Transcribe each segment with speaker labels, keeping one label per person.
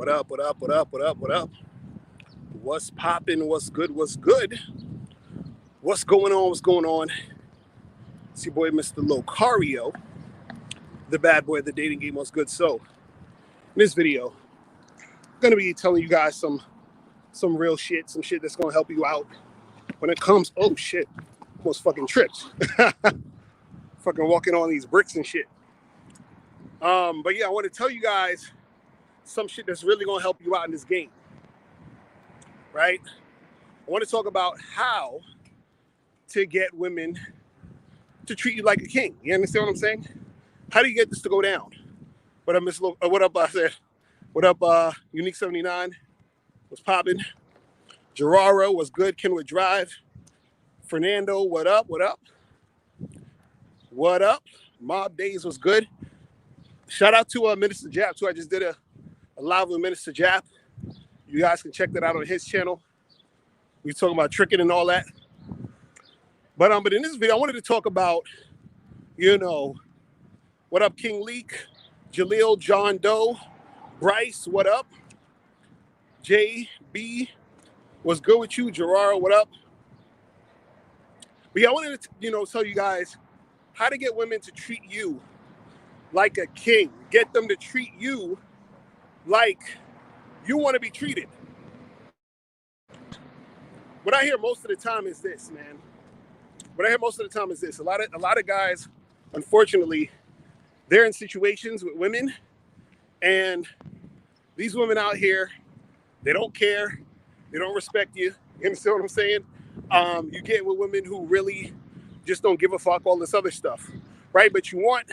Speaker 1: What up, what up, what up, what up, what up? What's popping? What's good, what's good? What's going on, what's going on? It's your boy, mr.locario, the bad boy of the dating game. What's good? So, in this video, I'm going to be telling you guys some real shit, some shit that's going to help you out when it comes, oh shit, almost fucking tripped. Fucking walking on these bricks and shit. But yeah, I want to tell you guys some shit that's really going to help you out in this game, right? I want to talk about how to get women to treat you like a king. You understand what I'm saying? How do you get this to go down? What up, what up, I said, what up, Unique 79? What's popping? Gerardo, what's good? Kenwood Drive. Fernando, what up, what up? What up? Mob Days was good. Shout out to Minister Jap, too. I just did a live with Minister Jap. You guys can check that out on his channel. We talking about tricking and all that. But in this video, I wanted to talk about, what up, King Leak, Jaleel, John Doe, Bryce, what up? JB, what's good with you? Gerard, what up? But yeah, I wanted to, tell you guys how to get women to treat you like a king. Get them to treat you like you want to be treated. What I hear most of the time is this, man. A lot of guys, unfortunately, they're in situations with women, and these women out here, they don't care, they don't respect you. You understand what I'm saying? You get with women who really just don't give a fuck, all this other stuff, right? But you want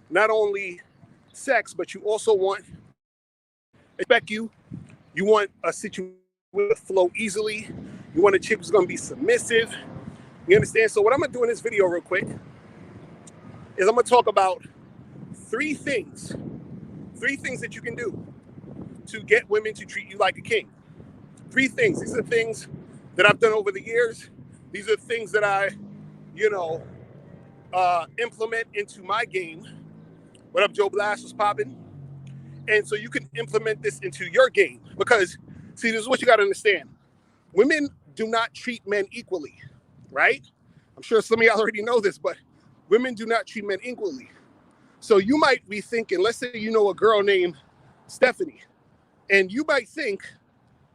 Speaker 1: not only sex, but you also want respect you. You want a situation to flow easily. You want a chick who's going to be submissive. You understand? So what I'm going to do in this video real quick is I'm going to talk about three things that you can do to get women to treat you like a king. Three things. These are things that I've done over the years. These are things that I, implement into my game. What up, Joe Blast was popping? And so you can implement this into your game because, see, this is what you got to understand. Women do not treat men equally, right? I'm sure some of y'all already know this, but women do not treat men equally. So you might be thinking, let's say you know a girl named Stephanie, and you might think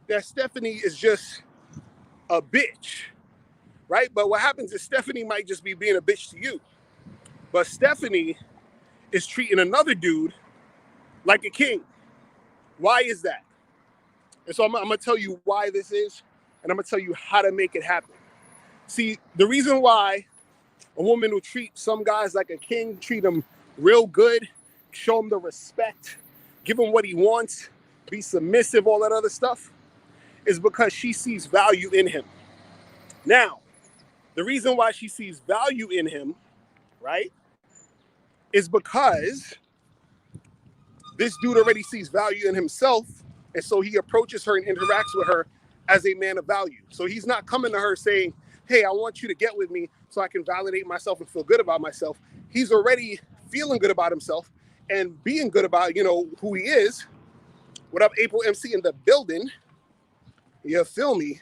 Speaker 1: that Stephanie is just a bitch, right? But what happens is Stephanie might just be being a bitch to you. But Stephanie is treating another dude like a king. Why is that? And so I'm going to tell you why this is, and I'm going to tell you how to make it happen. See, the reason why a woman will treat some guys like a king, treat them real good, show him the respect, give him what he wants, be submissive, all that other stuff, is because she sees value in him. Now, the reason why she sees value in him, right, is because this dude already sees value in himself, and so he approaches her and interacts with her as a man of value. So he's not coming to her saying, hey, I want you to get with me so I can validate myself and feel good about myself. He's already feeling good about himself and being good about, who he is. What up, April MC in the building? You feel me?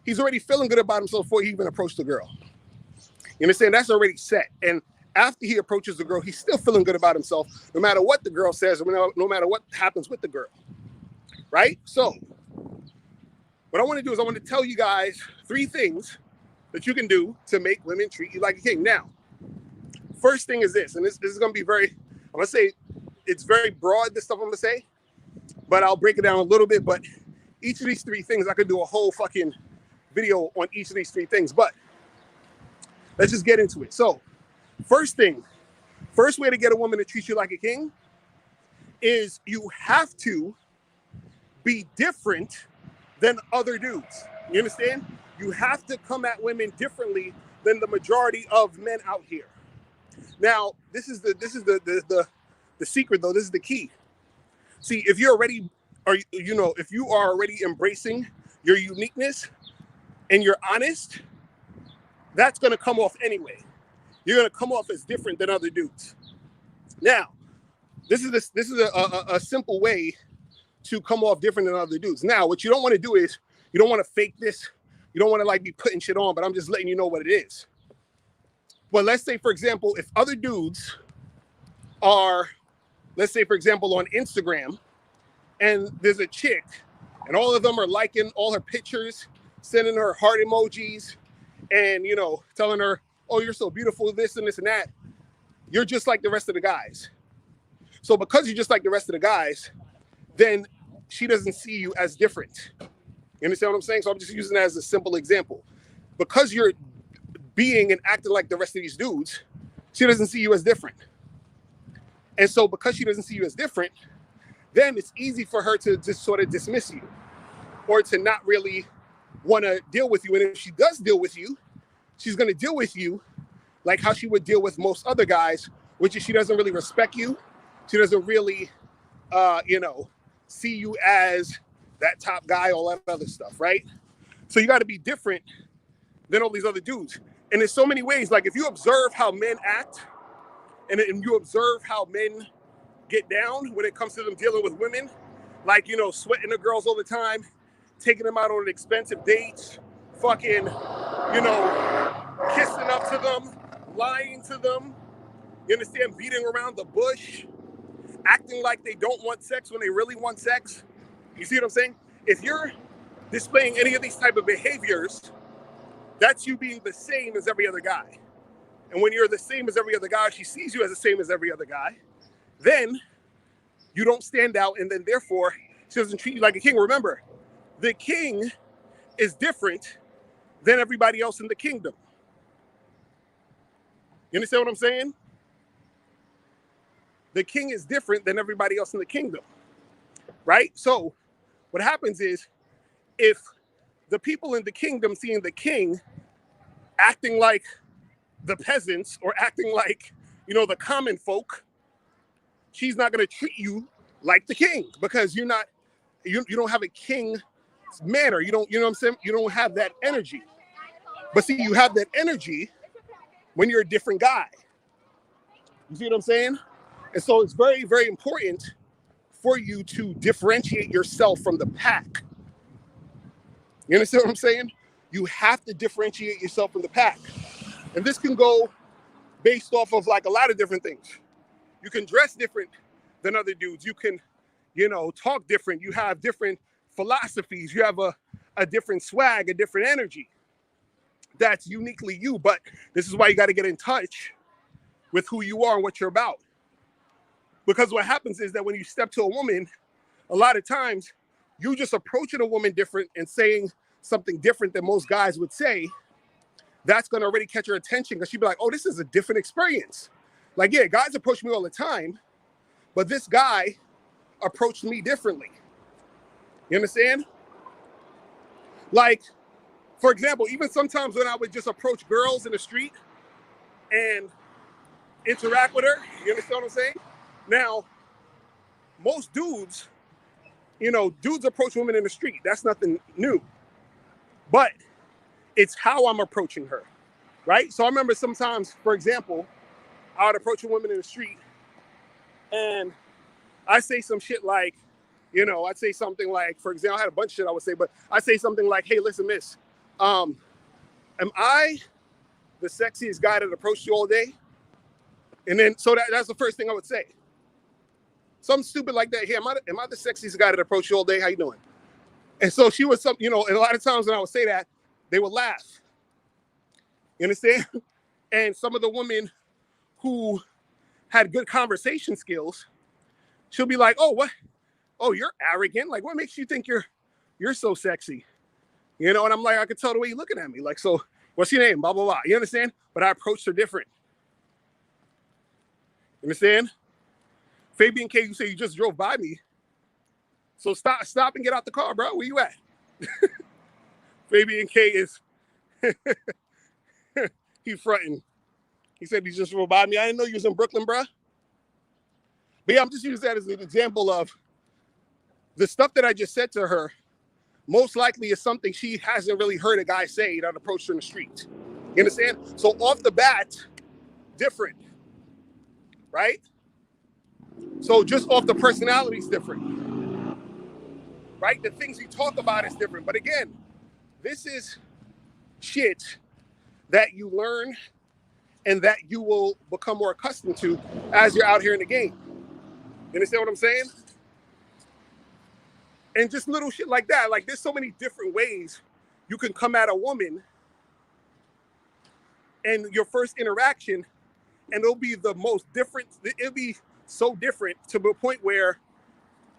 Speaker 1: He's already feeling good about himself before he even approached the girl. You understand? That's already set. And after he approaches the girl, he's still feeling good about himself, no matter what the girl says, no matter what happens with the girl. Right? So what I want to do is I want to tell you guys three things that you can do to make women treat you like a king. Now, first thing is this, and this is going to be I'm going to say it's very broad, this stuff I'm going to say, but I'll break it down a little bit. But each of these three things, I could do a whole fucking video on each of these three things, but let's just get into it. So first way to get a woman to treat you like a king is you have to be different than other dudes. You understand? You have to come at women differently than the majority of men out here. Now, this is the secret though. This is the key. See, if you are already embracing your uniqueness and you're honest, that's going to come off anyway. You're going to come off as different than other dudes. Now, This is a simple way to come off different than other dudes. Now, what you don't want to do is you don't want to fake this. You don't want to like be putting shit on, but I'm just letting you know what it is. But let's say, for example, if other dudes are, let's say, for example, on Instagram, and there's a chick, and all of them are liking all her pictures, sending her heart emojis, and, you know, telling her, oh, you're so beautiful, this and this and that. You're just like the rest of the guys. So because you're just like the rest of the guys, then she doesn't see you as different. You understand what I'm saying? So I'm just using that as a simple example. Because you're being and acting like the rest of these dudes, she doesn't see you as different. And so because she doesn't see you as different, then it's easy for her to just sort of dismiss you or to not really want to deal with you. And if she does deal with you, she's going to deal with you like how she would deal with most other guys, which is she doesn't really respect you. She doesn't really, see you as that top guy, all that other stuff, right? So you got to be different than all these other dudes. And there's so many ways. Like if you observe how men act and you observe how men get down when it comes to them dealing with women, like, you know, sweating the girls all the time, taking them out on expensive dates, fucking, you know, kissing up to them, lying to them, you understand, beating around the bush, acting like they don't want sex when they really want sex. You see what I'm saying? If you're displaying any of these type of behaviors, that's you being the same as every other guy. And when you're the same as every other guy, she sees you as the same as every other guy, then you don't stand out, and then therefore she doesn't treat you like a king. Remember, the king is different than everybody else in the kingdom. You understand what I'm saying? The king is different than everybody else in the kingdom, right? So what happens is if the people in the kingdom seeing the king acting like the peasants or acting like, you know, the common folk, she's not going to treat you like the king because you don't have a king manner. You know what I'm saying? You don't have that energy. But see, you have that energy when you're a different guy. You see what I'm saying? And so it's very, very important for you to differentiate yourself from the pack. You understand what I'm saying? You have to differentiate yourself from the pack. And this can go based off of like a lot of different things. You can dress different than other dudes. You can, you know, talk different. You have different philosophies. You have a different swag, a different energy. That's uniquely you. But this is why you got to get in touch with who you are and what you're about. Because what happens is that when you step to a woman, a lot of times you just approaching a woman different and saying something different than most guys would say, that's going to already catch her attention because she'd be like, oh, this is a different experience. Like, yeah, guys approach me all the time, but this guy approached me differently. You understand? Like, for example, even sometimes when I would just approach girls in the street and interact with her, you understand what I'm saying? Now, most dudes, you know, dudes approach women in the street. That's nothing new. But it's how I'm approaching her, right? So I remember sometimes, for example, I would approach a woman in the street and I say some shit like, you know, I'd say something like, for example, I had a bunch of shit I would say, but I say something like, hey, listen, miss, am I the sexiest guy that approached you all day? And then, so that's the first thing I would say. Something stupid like that. Hey, am I the sexiest guy that approached you all day? How you doing? And so she was and a lot of times when I would say that, they would laugh. You understand? And some of the women who had good conversation skills, she'll be like, oh, what? Oh, you're arrogant. Like, what makes you think you're so sexy? You know, and I'm like, I could tell the way you're looking at me. Like, so what's your name? Blah, blah, blah. You understand? But I approached her different. You understand? Fabian K, you say you just drove by me. So stop and get out the car, bro. Where you at? Fabian K is, he fronting. He said he just drove by me. I didn't know you was in Brooklyn, bro. But yeah, I'm just using that as an example of the stuff that I just said to her. Most likely is something she hasn't really heard a guy say that approached her in the street. You understand? So off the bat, different, right? So just off the personality is different, right? The things you talk about is different. But again, this is shit that you learn and that you will become more accustomed to as you're out here in the game. You understand what I'm saying? And just little shit like that. Like, there's so many different ways you can come at a woman and your first interaction, and it'll be the most different. It'll be so different to the point where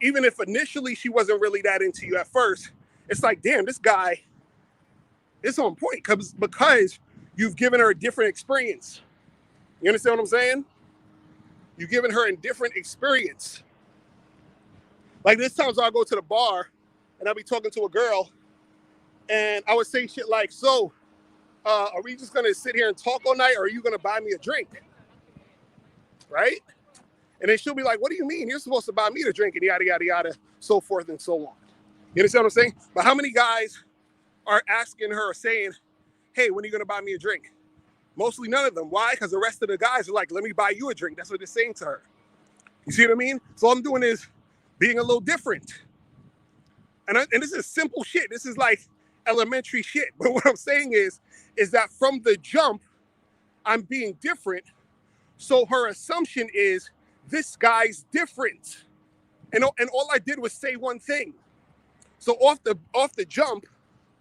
Speaker 1: even if initially she wasn't really that into you at first, it's like, damn, this guy is on point because you've given her a different experience. You understand what I'm saying? You've given her a different experience. Like, there's times I'll go to the bar and I'll be talking to a girl and I would say shit like, so, are we just gonna sit here and talk all night, or are you gonna buy me a drink? Right? And then she'll be like, what do you mean? You're supposed to buy me the drink, and yada, yada, yada, so forth and so on. You understand what I'm saying? But how many guys are asking her or saying, hey, when are you gonna buy me a drink? Mostly none of them. Why? Because the rest of the guys are like, let me buy you a drink. That's what they're saying to her. You see what I mean? So all I'm doing is being a little different. And this is simple shit. This is like elementary shit. But what I'm saying is that from the jump, I'm being different. So her assumption is this guy's different. And all I did was say one thing. So off the jump,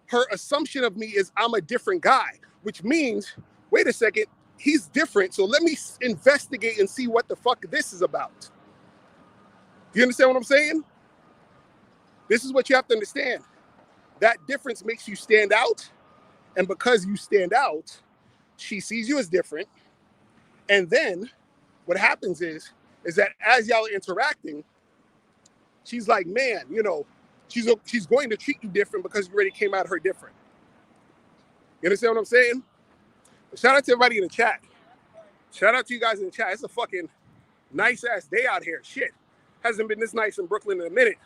Speaker 1: her assumption of me is I'm a different guy, which means, wait a second, he's different. So let me investigate and see what the fuck this is about. Do you understand what I'm saying? This is what you have to understand. That difference makes you stand out. And because you stand out, she sees you as different. And then what happens is that as y'all are interacting, she's like, man, you know, she's going to treat you different because you already came out of her different. You understand what I'm saying? Shout out to everybody in the chat. Shout out to you guys in the chat. It's a fucking nice ass day out here. Shit. Hasn't been this nice in Brooklyn in a minute.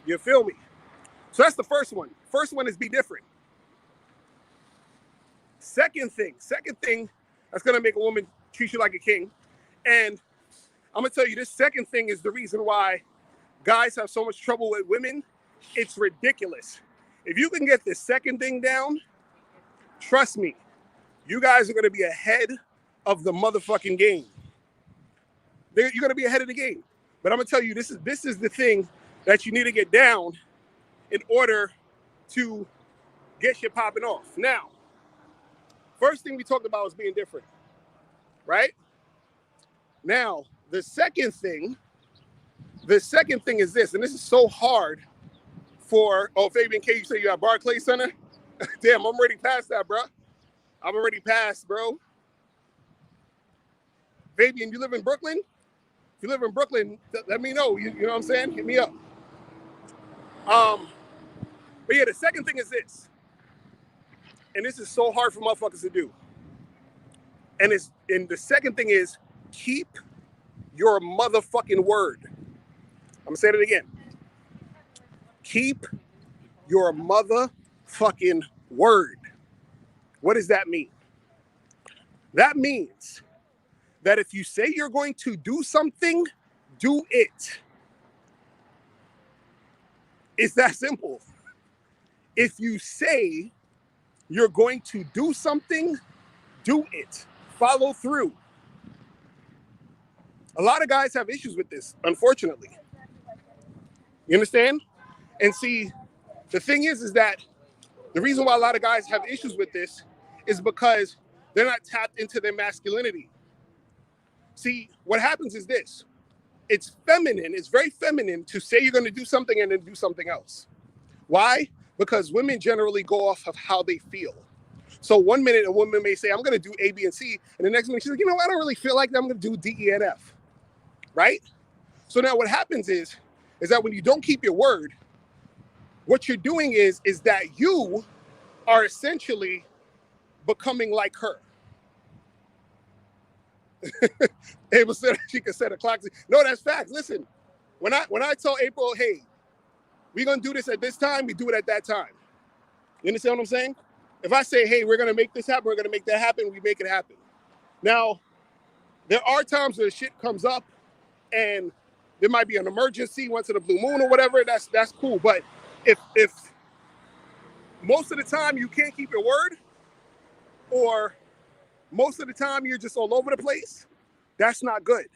Speaker 1: You feel me? So that's the first one. First one is be different. Second thing that's going to make a woman treat you like a king. And I'm going to tell you, this second thing is the reason why guys have so much trouble with women. It's ridiculous. If you can get this second thing down, trust me, you guys are going to be ahead of the motherfucking game. You're going to be ahead of the game. But I'm going to tell you, this is the thing that you need to get down in order to get shit popping off. Now, first thing we talked about was being different, right? Now, the second thing is this, and this is so hard for, Fabian K, you say you're at Barclays Center? Damn, I'm already past that, bro. I'm already past, bro. Fabian, you live in Brooklyn? If you live in Brooklyn, let me know. You know what I'm saying? Hit me up. But yeah, the second thing is this. And this is so hard for motherfuckers to do. And the second thing is keep your motherfucking word. I'm gonna say it again. Keep your motherfucking word. What does that mean? That means that if you say you're going to do something, do it. It's that simple. If you say you're going to do something, do it. Follow through. A lot of guys have issues with this, unfortunately. You understand? And see, the thing is that the reason why a lot of guys have issues with this is because they're not tapped into their masculinity. See, what happens is this. It's feminine. It's very feminine to say you're going to do something and then do something else. Why? Because women generally go off of how they feel. So one minute a woman may say, I'm going to do A, B, and C. And the next minute she's like, you know what? I don't really feel like that. I'm going to do D, E, and F. Right? So now what happens is that when you don't keep your word, what you're doing is that you are essentially becoming like her. April said she could set a clock. No, that's facts. Listen, when I tell April, hey, we're going to do this at this time, we do it at that time. You understand what I'm saying? If I say, hey, we're going to make this happen, we're going to make that happen, we make it happen. Now, there are times where shit comes up and there might be an emergency once in a blue moon or whatever, that's cool. But if most of the time you can't keep your word, or most of the time you're just all over the place, that's not good.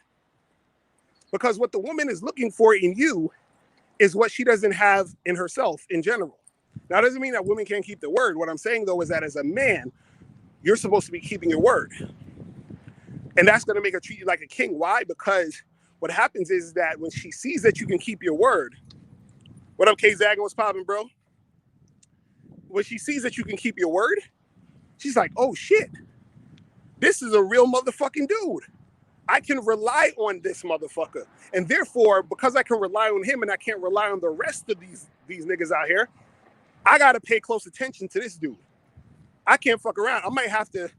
Speaker 1: Because what the woman is looking for in you is what she doesn't have in herself in general. Now, that doesn't mean that women can't keep their word. What I'm saying, though, is that as a man, you're supposed to be keeping your word. And that's going to make her treat you like a king. Why? Because what happens is that when she sees that you can keep your word, what up, K-Zagging? What's popping, bro? When she sees that you can keep your word, she's like, oh, shit. This is a real motherfucking dude. I can rely on this motherfucker. And therefore, because I can rely on him and I can't rely on the rest of these niggas out here, I got to pay close attention to this dude. I can't fuck around. I might have to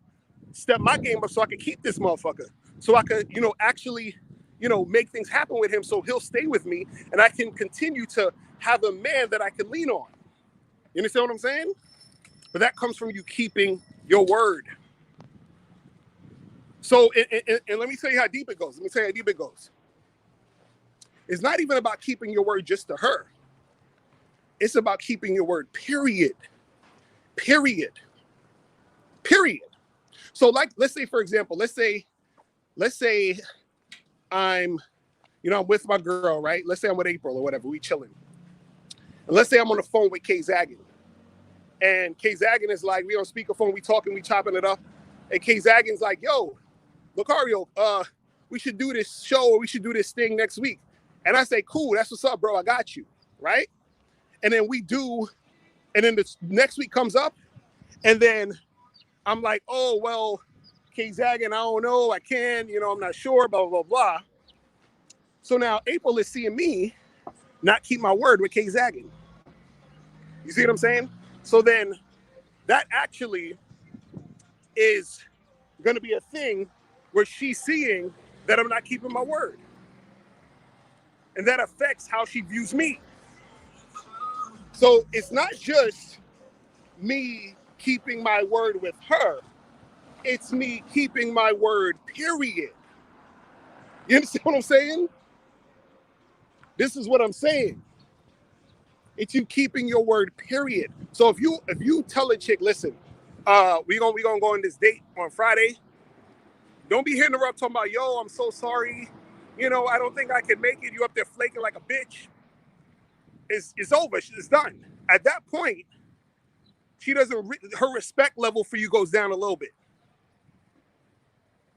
Speaker 1: step my game up so I can keep this motherfucker. So I could, actually, make things happen with him so he'll stay with me and I can continue to have a man that I can lean on. You understand what I'm saying? But that comes from you keeping your word. So, and let me tell you how deep it goes. It's not even about keeping your word just to her. It's about keeping your word, period. So, like, let's say, for example, let's say I'm with my girl, right? Let's say I'm with April or whatever, we chilling. And let's say I'm on the phone with K-Zagging. And K-Zagging is like, we on speakerphone, we talking, we chopping it up. And K-Zagging's like, yo, Locario, we should do this show or we should do this thing next week. And I say, cool, that's what's up, bro. I got you, right? And then we do, and then the next week comes up, and then I'm like, oh, well, K-Zagging, I don't know, I can, I'm not sure, blah, blah, blah. So now April is seeing me not keep my word with K-Zagging. You see what I'm saying? So then that actually is going to be a thing where she's seeing that I'm not keeping my word. And that affects how she views me. So it's not just me keeping my word with her. It's me keeping my word, period. You understand what I'm saying? This is what I'm saying. It's you keeping your word, period. So if you tell a chick, listen, we gonna go on this date on Friday. Don't be hitting her up talking about, yo, I'm so sorry. I don't think I can make it. You up there flaking like a bitch. It's over. It's done. At that point, she doesn't. Her respect level for you goes down a little bit.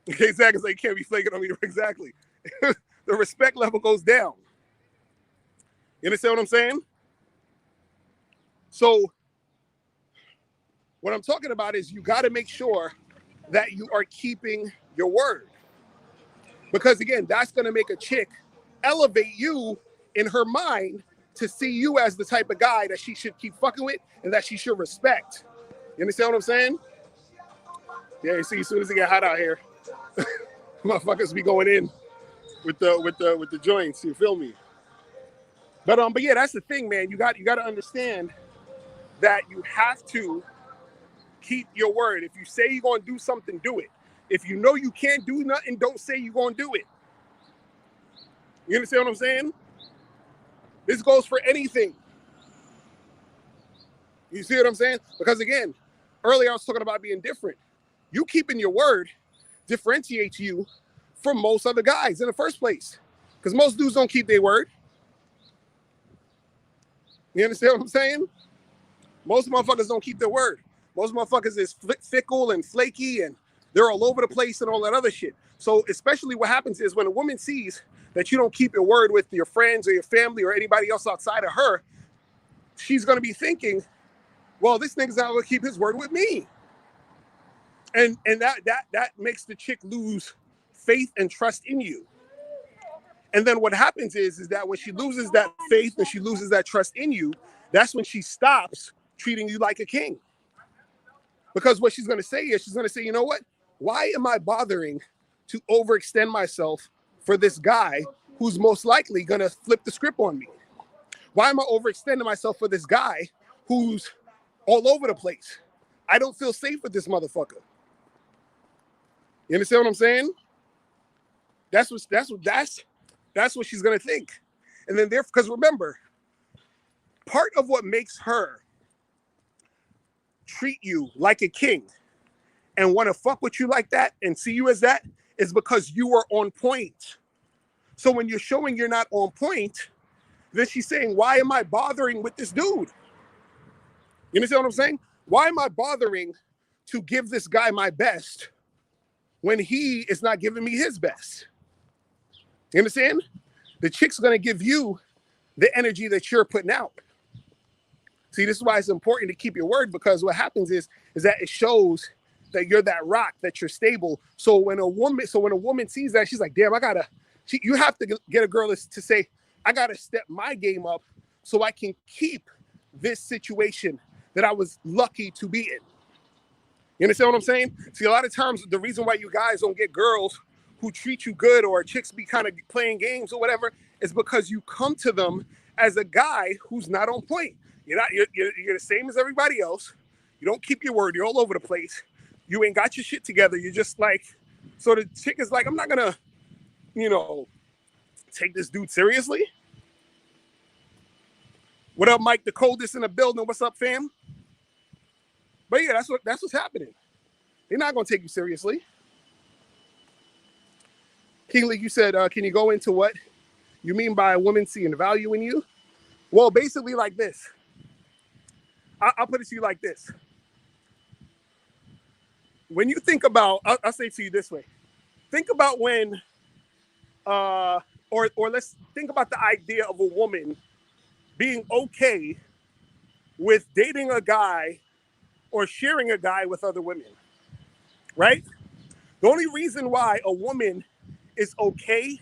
Speaker 1: Okay, exactly. Like, you can't be flaking on me. Exactly. The respect level goes down. You understand what I'm saying? So, what I'm talking about is you got to make sure that you are keeping your word. Because again, that's going to make a chick elevate you in her mind to see you as the type of guy that she should keep fucking with and that she should respect. You understand what I'm saying? Yeah, you see, as soon as it get hot out here, motherfuckers be going in with the joints. You feel me? But yeah, that's the thing, man. You got to understand that you have to keep your word. If you say you're gonna do something, do it. If you know you can't do nothing, don't say you're gonna do it. You understand what I'm saying? This goes for anything. You see what I'm saying? Because again, earlier I was talking about being different. You keeping your word differentiates you from most other guys in the first place. Because most dudes don't keep their word. You understand what I'm saying? Most motherfuckers don't keep their word. Most motherfuckers is fickle and flaky and they're all over the place and all that other shit. So especially what happens is when a woman sees that you don't keep your word with your friends or your family or anybody else outside of her, she's going to be thinking, well, this nigga's not going to keep his word with me. And that makes the chick lose faith and trust in you. And then what happens is that when she loses that faith and she loses that trust in you, that's when she stops treating you like a king. Because what she's going to say is, she's going to say, you know what? Why am I bothering to overextend myself for this guy who's most likely going to flip the script on me? Why am I overextending myself for this guy who's all over the place? I don't feel safe with this motherfucker. You understand what I'm saying? That's That's what she's going to think. And then there, because remember, part of what makes her treat you like a king and want to fuck with you like that and see you as that is because you are on point. So when you're showing you're not on point, then she's saying, why am I bothering with this dude? You understand what I'm saying? Why am I bothering to give this guy my best when he is not giving me his best? You understand? The chick's going to give you the energy that you're putting out. See, this is why it's important to keep your word, because what happens is that it shows that you're that rock, that you're stable. So when a woman sees that, she's like, damn, you have to get a girl to say, I got to step my game up so I can keep this situation that I was lucky to be in. You understand what I'm saying? See, a lot of times the reason why you guys don't get girls who treat you good, or chicks be kind of playing games or whatever, is because you come to them as a guy who's not on point. You're the same as everybody else. You don't keep your word. You're all over the place. You ain't got your shit together. You're just like, so the chick is like, I'm not gonna, take this dude seriously. What up, Mike? The coldest in the building. What's up, fam? But yeah, that's what's happening. They're not gonna take you seriously. King Lee, you said, can you go into what you mean by a woman seeing value in you? Well, basically like this. I'll put it to you like this. When you think about, I'll say it to you this way. Think about when, or let's think about the idea of a woman being okay with dating a guy or sharing a guy with other women, right? The only reason why a woman is okay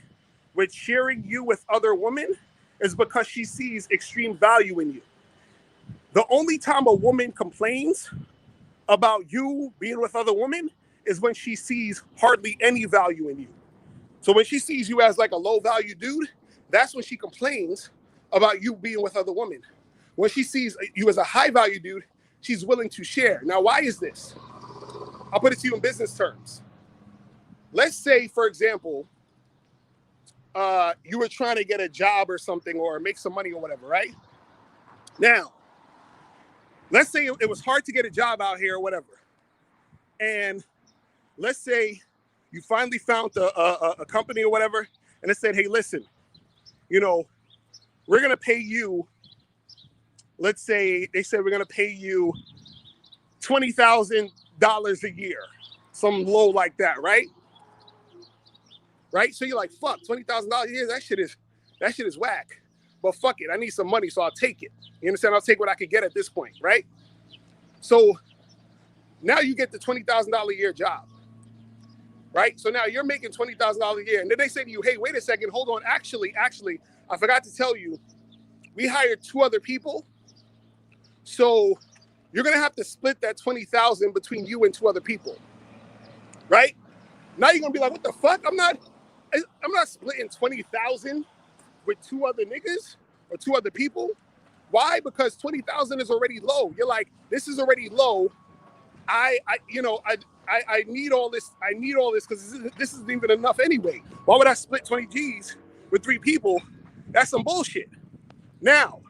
Speaker 1: with sharing you with other women is because she sees extreme value in you. The only time a woman complains about you being with other women is when she sees hardly any value in you. So when she sees you as like a low value dude, that's when she complains about you being with other women. When she sees you as a high value dude, she's willing to share. Now, why is this? I'll put it to you in business terms. Let's say, for example, you were trying to get a job or something, or make some money or whatever, right? Now, let's say it was hard to get a job out here or whatever. And let's say you finally found a company or whatever, and it said, hey, listen, we're going to pay you, let's say they said we're going to pay you $20,000 a year, some low like that, right? Right? So you're like, fuck, $20,000 a year, that shit is whack. But fuck it, I need some money, so I'll take it. You understand? I'll take what I could get at this point, right? So now you get the $20,000 a year job, right? So now you're making $20,000 a year. And then they say to you, hey, wait a second, hold on. Actually, I forgot to tell you, we hired 2 other people. So you're going to have to split that $20,000 between you and 2 other people, right? Now you're going to be like, what the fuck? I'm not splitting $20,000 with 2 other niggas or 2 other people. Why? Because $20,000 is already low. You're like, this is already low. I need all this. I need all this because this isn't even enough anyway. Why would I split 20 G's with 3 people? That's some bullshit. Now,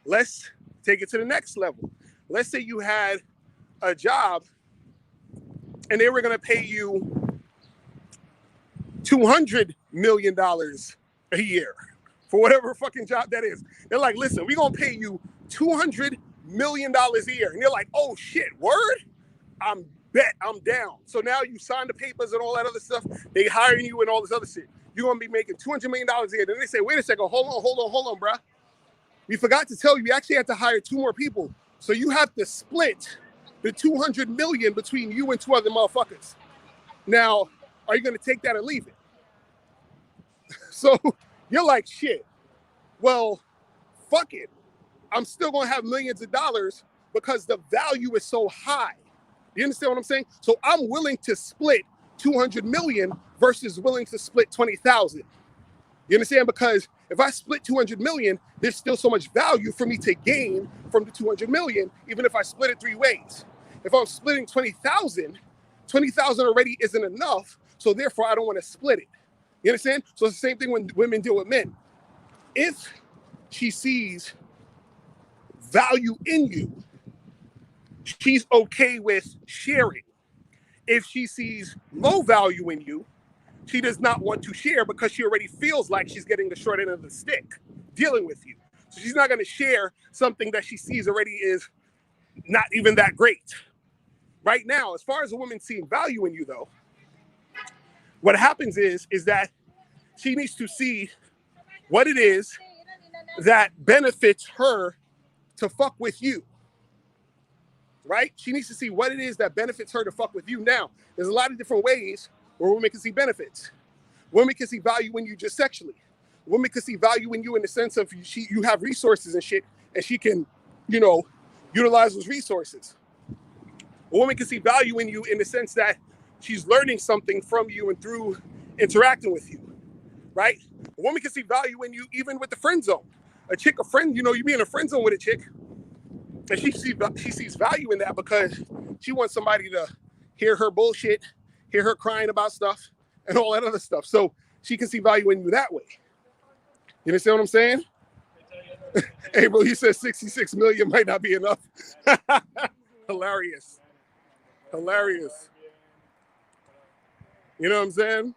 Speaker 1: let's take it to the next level. Let's say you had a job and they were going to pay you $200 million a year for whatever fucking job that is. They're like, listen, we're going to pay you $200 million a year. And you're like, oh shit, word? I'm down. So now you sign the papers and all that other stuff. They hiring you and all this other shit. You're going to be making $200 million a year. Then they say, wait a second, hold on, bruh. We forgot to tell you, we actually had to hire 2 more people. So you have to split the $200 million between you and 2 other motherfuckers. Now, are you going to take that or leave it? So you're like, shit, well, fuck it. I'm still going to have millions of dollars because the value is so high. You understand what I'm saying? So I'm willing to split 200 million versus willing to split 20,000. You understand? Because if I split 200 million, there's still so much value for me to gain from the 200 million, even if I split it 3 ways. If I'm splitting 20,000 already isn't enough. So therefore I don't want to split it. You understand? So it's the same thing when women deal with men. If she sees value in you, she's okay with sharing. If she sees low value in you, she does not want to share because she already feels like she's getting the short end of the stick dealing with you. So she's not going to share something that she sees already is not even that great. Right now, as far as a woman seeing value in you, though, what happens is that she needs to see what it is that benefits her to fuck with you, right? She needs to see what it is that benefits her to fuck with you. Now, there's a lot of different ways where women can see benefits. Women can see value in you just sexually. Women can see value in you in the sense of you have resources and shit, and she can, utilize those resources. A woman can see value in you in the sense that she's learning something from you and through interacting with you, right? A woman can see value in you even with the friend zone. A friend, you be in a friend zone with a chick, and she sees value in that because she wants somebody to hear her bullshit, hear her crying about stuff, and all that other stuff. So she can see value in you that way. You understand what I'm saying? Hey, bro, he says 66 million might not be enough. Hilarious. You know what I'm saying?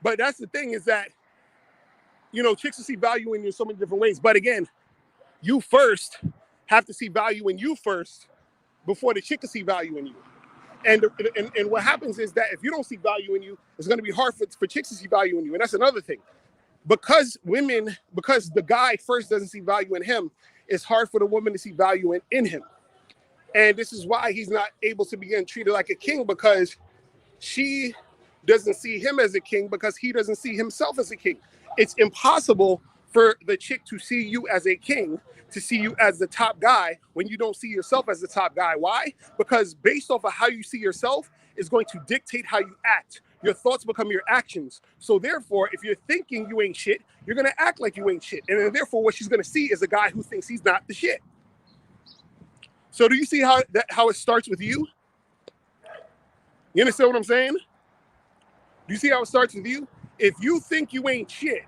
Speaker 1: But that's the thing is that, chicks will see value in you in so many different ways. But again, you first have to see value in you first before the chick can see value in you. And what happens is that if you don't see value in you, it's going to be hard for chicks to see value in you. And that's another thing. Because the guy first doesn't see value in him, it's hard for the woman to see value in him. And this is why he's not able to begin treated like a king, because she doesn't see him as a king because he doesn't see himself as a king. It's impossible for the chick to see you as a king, to see you as the top guy when you don't see yourself as the top guy. Why? Because based off of how you see yourself is going to dictate how you act. Your thoughts become your actions. So therefore, if you're thinking you ain't shit, you're going to act like you ain't shit. And then therefore, what she's going to see is a guy who thinks he's not the shit. So do you see how it starts with you? You understand what I'm saying? Do you see how it starts with you? If you think you ain't shit,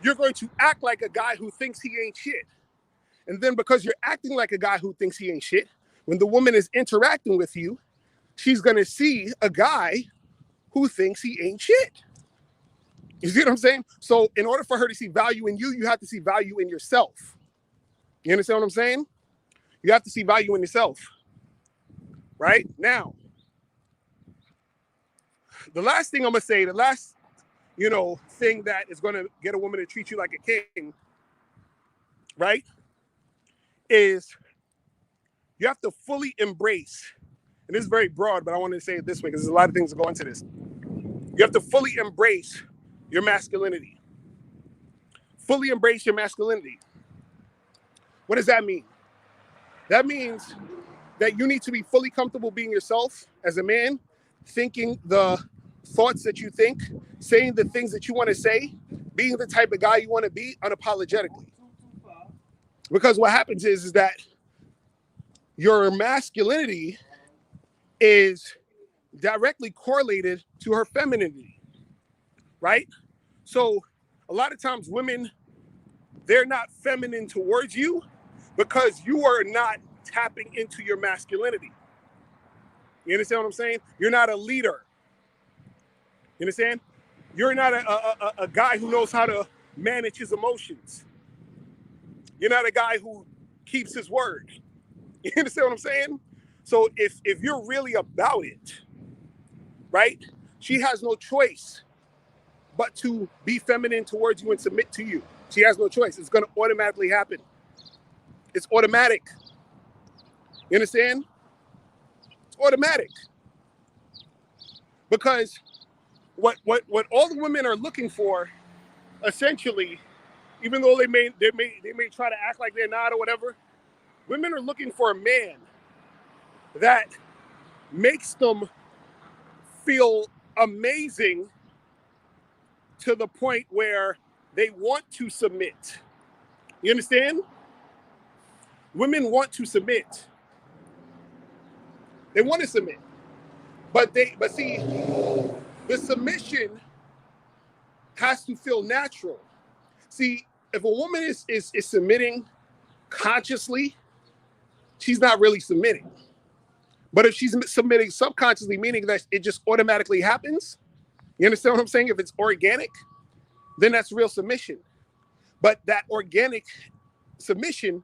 Speaker 1: you're going to act like a guy who thinks he ain't shit. And then because you're acting like a guy who thinks he ain't shit, when the woman is interacting with you, she's going to see a guy who thinks he ain't shit. You see what I'm saying? So in order for her to see value in you, you have to see value in yourself. You understand what I'm saying? You have to see value in yourself. Right? Now, the last thing I'm going to say, the last, thing that is going to get a woman to treat you like a king, right, is you have to fully embrace, and this is very broad, but I wanted to say it this way because there's a lot of things that go into this. You have to fully embrace your masculinity. Fully embrace your masculinity. What does that mean? That means that you need to be fully comfortable being yourself as a man, thinking the thoughts that you think, saying the things that you want to say, being the type of guy you want to be unapologetically. Because what happens is that your masculinity is directly correlated to her femininity, right? So a lot of times women, they're not feminine towards you because you are not tapping into your masculinity. You understand what I'm saying? You're not a leader. You understand? You're not a guy who knows how to manage his emotions. You're not a guy who keeps his word. You understand what I'm saying? So if you're really about it, right, she has no choice but to be feminine towards you and submit to you. She has no choice. It's going to automatically happen. It's automatic. You understand? It's automatic. Because what all the women are looking for, essentially, even though they may try to act like they're not or whatever, women are looking for a man that makes them feel amazing to the point where they want to submit. You understand? Women want to submit. They want to submit. But see, The submission has to feel natural. See, if a woman is submitting consciously, she's not really submitting. But if she's submitting subconsciously, meaning that it just automatically happens, you understand what I'm saying? If it's organic, then that's real submission. But that organic submission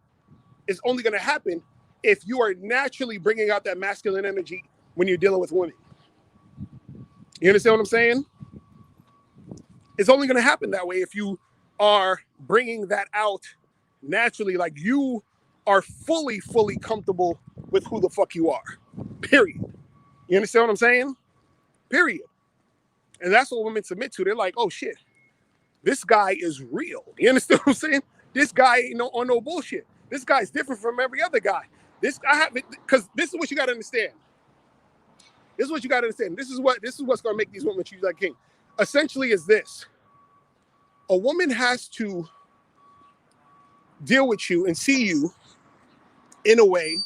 Speaker 1: is only going to happen if you are naturally bringing out that masculine energy when you're dealing with women. You understand what I'm saying? It's only going to happen that way if you are bringing that out naturally, like you are fully comfortable with who the fuck you are. Period. You understand what I'm saying? Period. And that's what women submit to. They're like, oh shit, this guy is real. You understand what I'm saying? This guy ain't on no bullshit. This guy's different from every other guy. Because this is what you got to understand. This is what you got to understand. This is what's going to make these women treat you like king. Essentially, is this: a woman has to deal with you and see you in a way.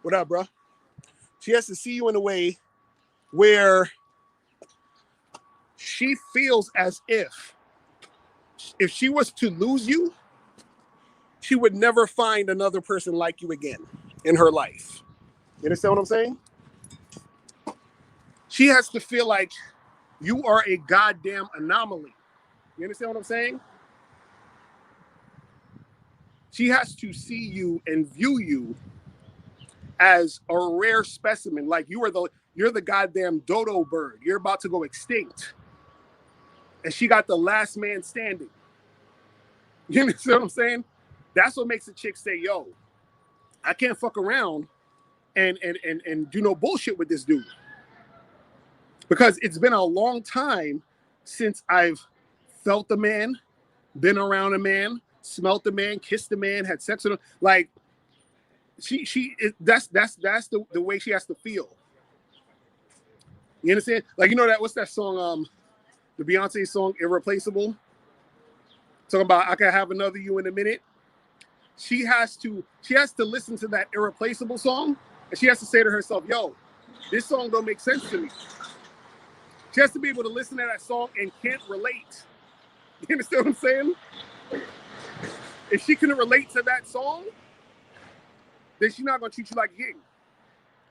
Speaker 1: What up, bro? She has to see you in a way where she feels as if she was to lose you, she would never find another person like you again in her life. You understand what I'm saying? She has to feel like you are a goddamn anomaly. You understand what I'm saying? She has to see you and view you as a rare specimen, like you're the goddamn dodo bird. You're about to go extinct. And she got the last man standing. You understand what I'm saying? That's what makes a chick say, yo, I can't fuck around and do no bullshit with this dude. Because it's been a long time since I've felt a man, been around a man, smelt a man, kissed a man, had sex with him. Like, that's the way she has to feel. You understand? Like, you know that, what's that song, the Beyonce song, Irreplaceable? Talking about I can have another you in a minute. She has to listen to that Irreplaceable song, and she has to say to herself, yo, this song don't make sense to me. She has to be able to listen to that song and can't relate. You understand what I'm saying? If she can relate to that song, then she's not gonna treat you like a king.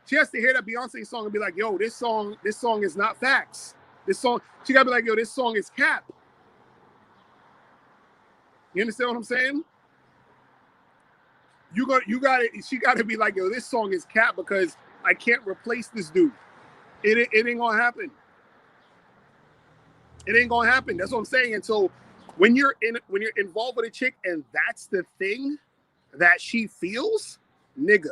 Speaker 1: She has to hear that Beyonce song and be like, yo, this song is not facts. This song, she gotta be like, yo, this song is cap. You understand what I'm saying? She gotta be like, yo, this song is cap because I can't replace this dude. It ain't gonna happen. It ain't gonna happen. That's what I'm saying. And so when you're involved with a chick and that's the thing that she feels, nigga,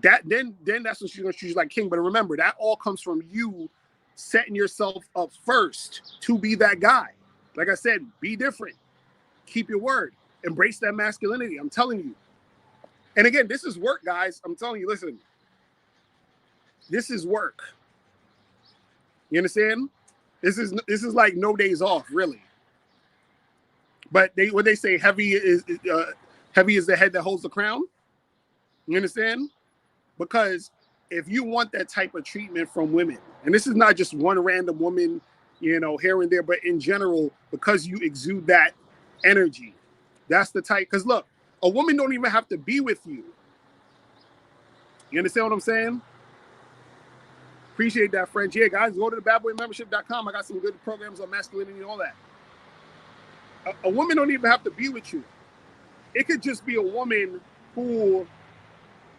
Speaker 1: then that's what she's gonna choose like king. But remember, that all comes from you setting yourself up first to be that guy. Like I said, be different. Keep your word. Embrace that masculinity. I'm telling you. And again, this is work, guys. I'm telling you, listen. This is work. You understand? This is like no days off, really. But when they say heavy is the head that holds the crown. You understand? Because if you want that type of treatment from women, and this is not just one random woman, you know, here and there, but in general, because you exude that energy, that's the type. Because look, a woman don't even have to be with you. You understand what I'm saying? Appreciate that, French. Yeah, guys, go to the badboymembership.com. I got some good programs on masculinity and all that. A woman don't even have to be with you. It could just be a woman who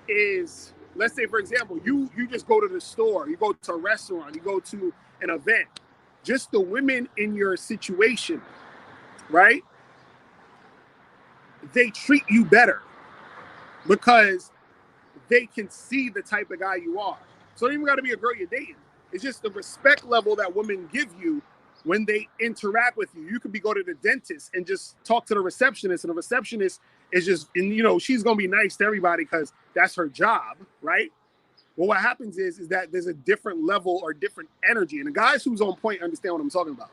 Speaker 1: is, let's say, for example, you just go to the store, you go to a restaurant, you go to an event. Just the women in your situation, right? They treat you better because they can see the type of guy you are. So it don't even got to be a girl you're dating. It's just the respect level that women give you when they interact with you. You could go to the dentist and just talk to the receptionist, and the receptionist is just, and you know, she's gonna be nice to everybody because that's her job, right? Well, what happens is that there's a different level or different energy, and the guys who's on point understand what I'm talking about.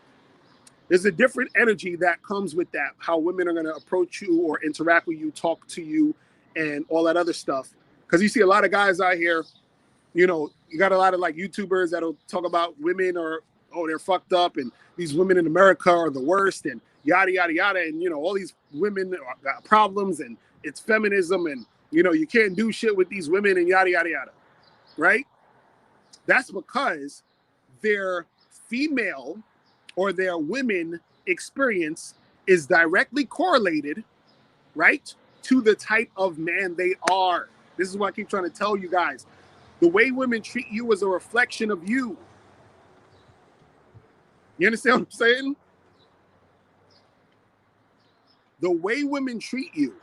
Speaker 1: There's a different energy that comes with that, how women are gonna approach you or interact with you, talk to you, and all that other stuff. Because you see a lot of guys out here, You got a lot of like YouTubers that'll talk about women or, oh, they're fucked up and these women in America are the worst and yada, yada, yada. And, all these women got problems and it's feminism and, you can't do shit with these women and yada, yada, yada. Right? That's because their female or their women experience is directly correlated, right, to the type of man they are. This is what I keep trying to tell you guys. The way women treat you is a reflection of you. You understand what I'm saying? The way women treat you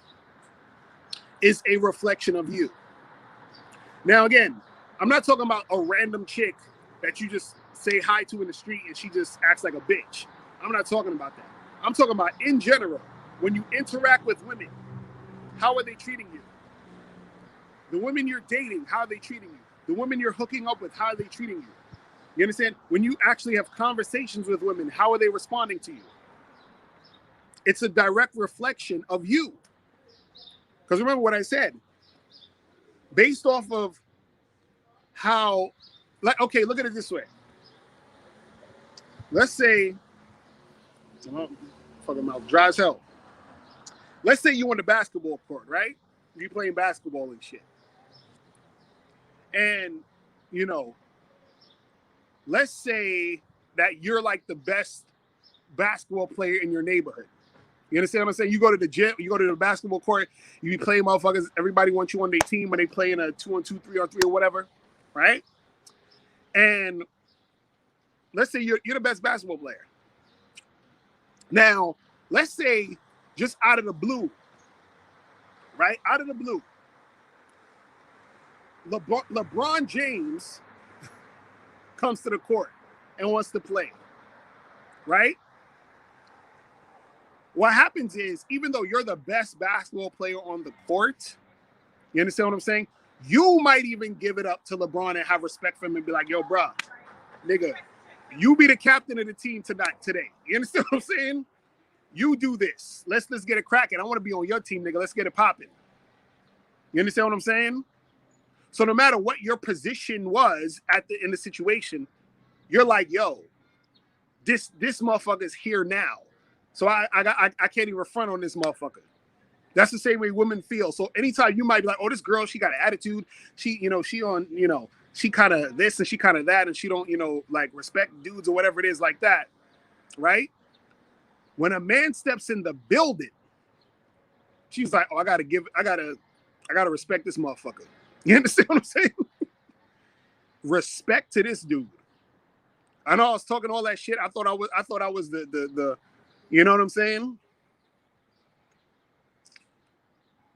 Speaker 1: is a reflection of you. Now, again, I'm not talking about a random chick that you just say hi to in the street and she just acts like a bitch. I'm not talking about that. I'm talking about in general, when you interact with women, how are they treating you? The women you're dating, how are they treating you? The women you're hooking up with, how are they treating you? You understand? When you actually have conversations with women, how are they responding to you? It's a direct reflection of you. Because remember what I said, based off of how, like, okay, look at it this way. Let's say, fucking mouth, dry as hell. Let's say you on the basketball court, right? You playing basketball and shit. And, let's say that you're like the best basketball player in your neighborhood. You understand what I'm saying? You go to the gym, you go to the basketball court, you be playing motherfuckers, everybody wants you on their team when they play in a 2-on-2, 3-on-3 or whatever, right? And let's say you're the best basketball player. Now, let's say just out of the blue, right? Out of the blue, LeBron James comes to the court and wants to play, right? What happens is, even though you're the best basketball player on the court, you understand what I'm saying? You might even give it up to LeBron and have respect for him and be like, yo, bro, nigga, you be the captain of the team today. You understand what I'm saying? You do this. Let's get it cracking. I want to be on your team, nigga. Let's get it popping. You understand what I'm saying? So no matter what your position was in the situation, you're like, yo, this motherfucker's here now. So I can't even front on this motherfucker. That's the same way women feel. So anytime you might be like, oh, this girl, she got an attitude. She kind of this and she kind of that, and she don't, like respect dudes or whatever it is like that, right? When a man steps in the building, she's like, oh, I gotta respect this motherfucker. You understand what I'm saying? Respect to this dude. I know I was talking all that shit. I thought I was the you know what I'm saying?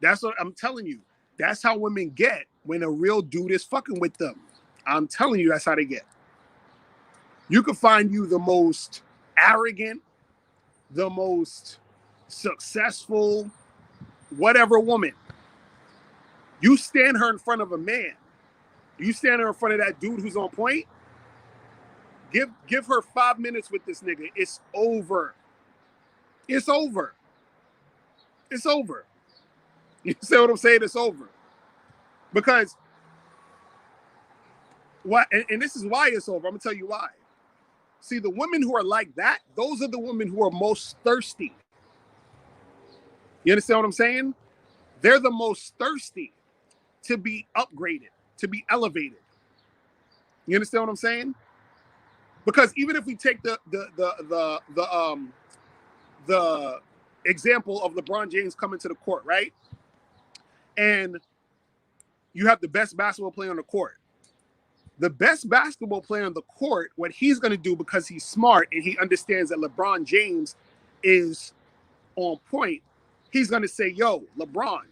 Speaker 1: That's what I'm telling you. That's how women get when a real dude is fucking with them. I'm telling you, that's how they get. You can find you the most arrogant, the most successful, whatever woman. You stand her in front of a man. You stand her in front of that dude who's on point. Give her 5 minutes with this nigga. It's over. It's over. It's over. You see what I'm saying? It's over. Because what, and this is why it's over. I'm gonna tell you why. See, the women who are like that, those are the women who are most thirsty. You understand what I'm saying? They're the most thirsty to be upgraded, to be elevated. You understand what I'm saying? Because even if we take the example of LeBron James coming to the court, right? And you have the best basketball player on the court. The best basketball player on the court, what he's going to do, because he's smart and he understands that LeBron James is on point, he's going to say, yo, LeBron,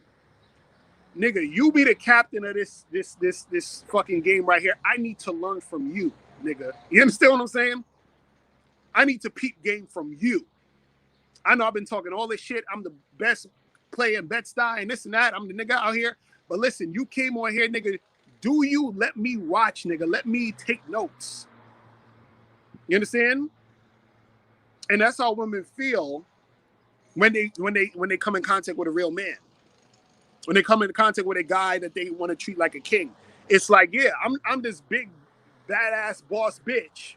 Speaker 1: nigga, you be the captain of this fucking game right here. I need to learn from you, nigga. You understand what I'm saying? I need to peep game from you. I know I've been talking all this shit. I'm the best player in Bed-Stuy and this and that. I'm the nigga out here. But listen, you came on here, nigga. Do you let me watch, nigga? Let me take notes. You understand? And that's how women feel when they come in contact with a real man. When they come in contact with a guy that they want to treat like a king. It's like, yeah, I'm this big badass boss bitch.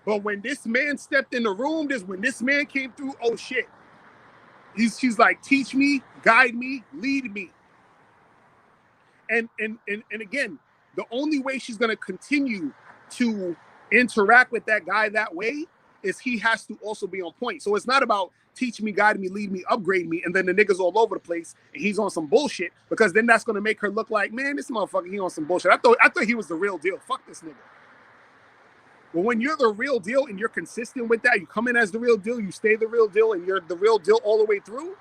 Speaker 1: But when this man stepped in the room, when this man came through, oh shit. She's like, teach me, guide me, lead me. And again, the only way she's gonna continue to interact with that guy that way is he has to also be on point. So it's not about teach me, guide me, lead me, upgrade me, and then the nigga's all over the place and he's on some bullshit, because then that's gonna make her look like, man, this motherfucker, he on some bullshit. I thought he was the real deal. Fuck this nigga. But when you're the real deal and you're consistent with that, you come in as the real deal, you stay the real deal, and you're the real deal all the way through,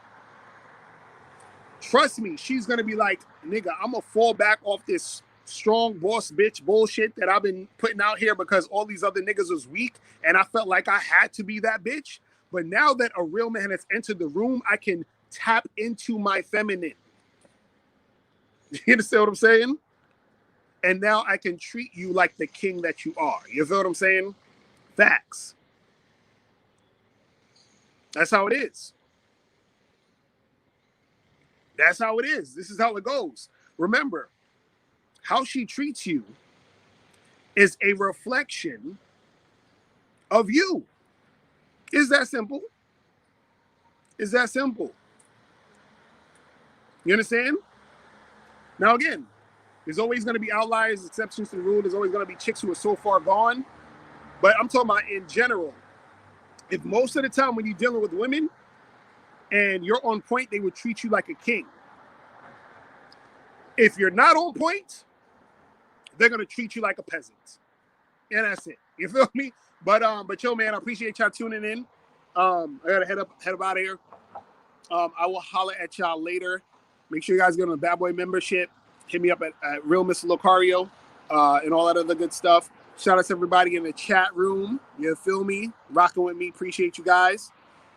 Speaker 1: trust me, she's gonna be like, nigga, I'm gonna fall back off this strong boss bitch bullshit that I've been putting out here because all these other niggas was weak and I felt like I had to be that bitch. But now that a real man has entered the room, I can tap into my feminine. You understand what I'm saying? And now I can treat you like the king that you are. You feel what I'm saying? Facts. That's how it is. That's how it is. This is how it goes. Remember, how she treats you is a reflection of you. Is that simple? Is that simple? You understand? Now, again, there's always going to be outliers, exceptions to the rule. There's always going to be chicks who are so far gone. But I'm talking about in general. If most of the time when you're dealing with women and you're on point, they would treat you like a king. If you're not on point, they're going to treat you like a peasant. And that's it. You feel me? But yo, man, I appreciate y'all tuning in. I got to head up out of here. I will holler at y'all later. Make sure you guys get on the Bad Boy membership. Hit me up at Real Mr. Locario and all that other good stuff. Shout out to everybody in the chat room. You feel me? Rocking with me. Appreciate you guys.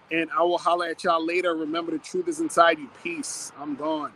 Speaker 1: And I will holler at y'all later. Remember, the truth is inside you. Peace. I'm gone.